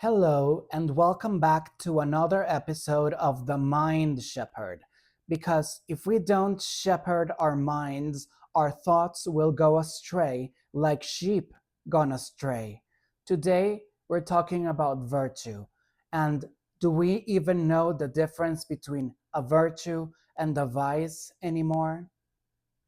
Hello, and welcome back to another episode of The Mind Shepherd. Because if we don't shepherd our minds, our thoughts will go astray like sheep gone astray. Today, we're talking about virtue. And do we even know the difference between a virtue and a vice anymore?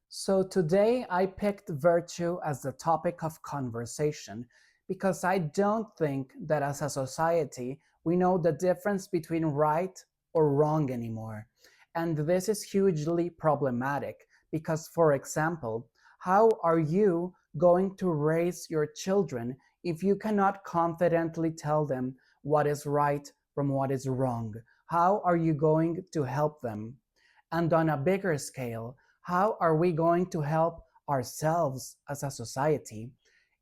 So today I picked virtue as the topic of conversation because I don't think that as a society we know the difference between right or wrong anymore. And this is hugely problematic because, for example, how are you going to raise your children if you cannot confidently tell them what is right from what is wrong? How are you going to help them? And on a bigger scale, how are we going to help ourselves as a society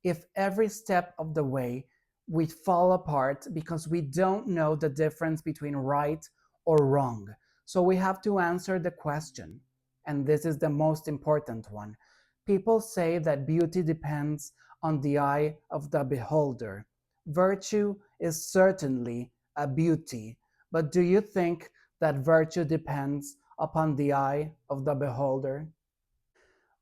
if every step of the way we fall apart because we don't know the difference between right or wrong? So we have to answer the question, and this is the most important one. People say that beauty depends on the eye of the beholder. Virtue is certainly a beauty, but do you think that virtue depends upon the eye of the beholder?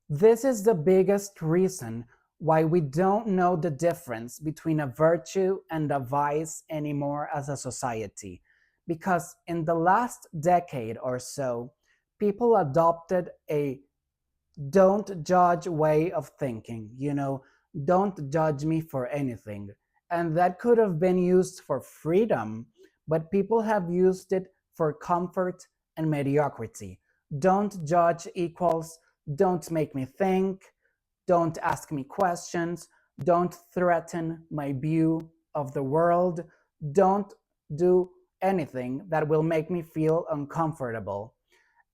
This is the biggest reason why we don't know the difference between a virtue and a vice anymore as a society. Because in the last decade or so, people adopted a don't judge way of thinking, don't judge me for anything. And that could have been used for freedom, but people have used it for comfort and mediocrity. Don't judge equals don't make me think, don't ask me questions, don't threaten my view of the world, don't do anything that will make me feel uncomfortable.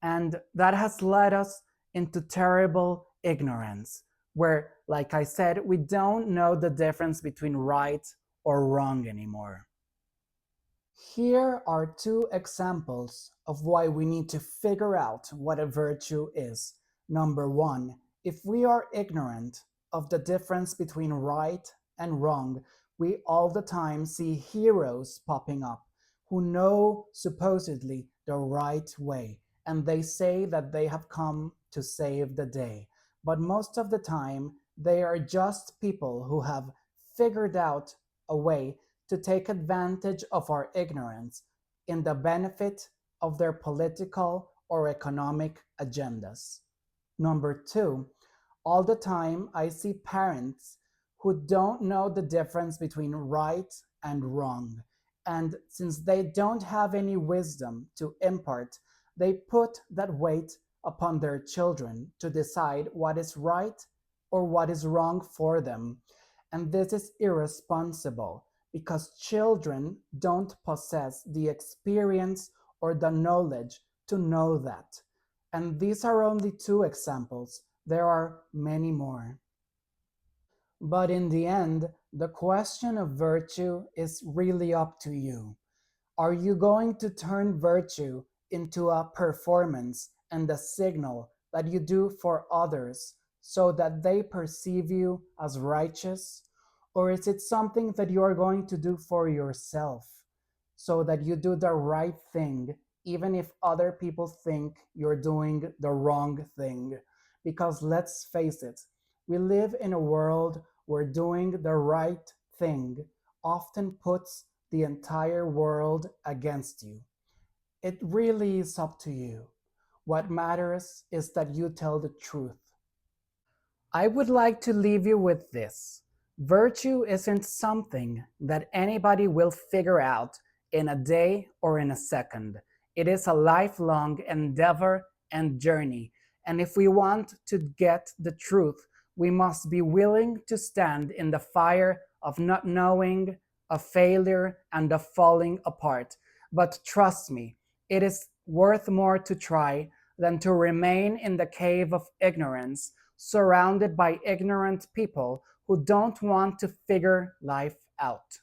And that has led us into terrible ignorance, where, like I said, we don't know the difference between right or wrong anymore. Here are two examples of why we need to figure out what a virtue is. Number one, if we are ignorant of the difference between right and wrong, we all the time see heroes popping up who know supposedly the right way, and they say that they have come to save the day. But most of the time, they are just people who have figured out a way to take advantage of our ignorance in the benefit of their political or economic agendas. Number two, all the time I see parents who don't know the difference between right and wrong. And since they don't have any wisdom to impart, they put that weight upon their children to decide what is right or what is wrong for them. And this is irresponsible because children don't possess the experience or the knowledge to know that. And these are only two examples. There are many more. But in the end, the question of virtue is really up to you. Are you going to turn virtue into a performance and a signal that you do for others so that they perceive you as righteous? Or is it something that you are going to do for yourself so that you do the right thing, even if other people think you're doing the wrong thing? Because let's face it, we live in a world where doing the right thing often puts the entire world against you. It really is up to you. What matters is that you tell the truth. I would like to leave you with this. Virtue isn't something that anybody will figure out in a day or in a second. It is a lifelong endeavor and journey. And if we want to get the truth, we must be willing to stand in the fire of not knowing, of failure, and of falling apart. But trust me, it is worth more to try than to remain in the cave of ignorance, surrounded by ignorant people who don't want to figure life out.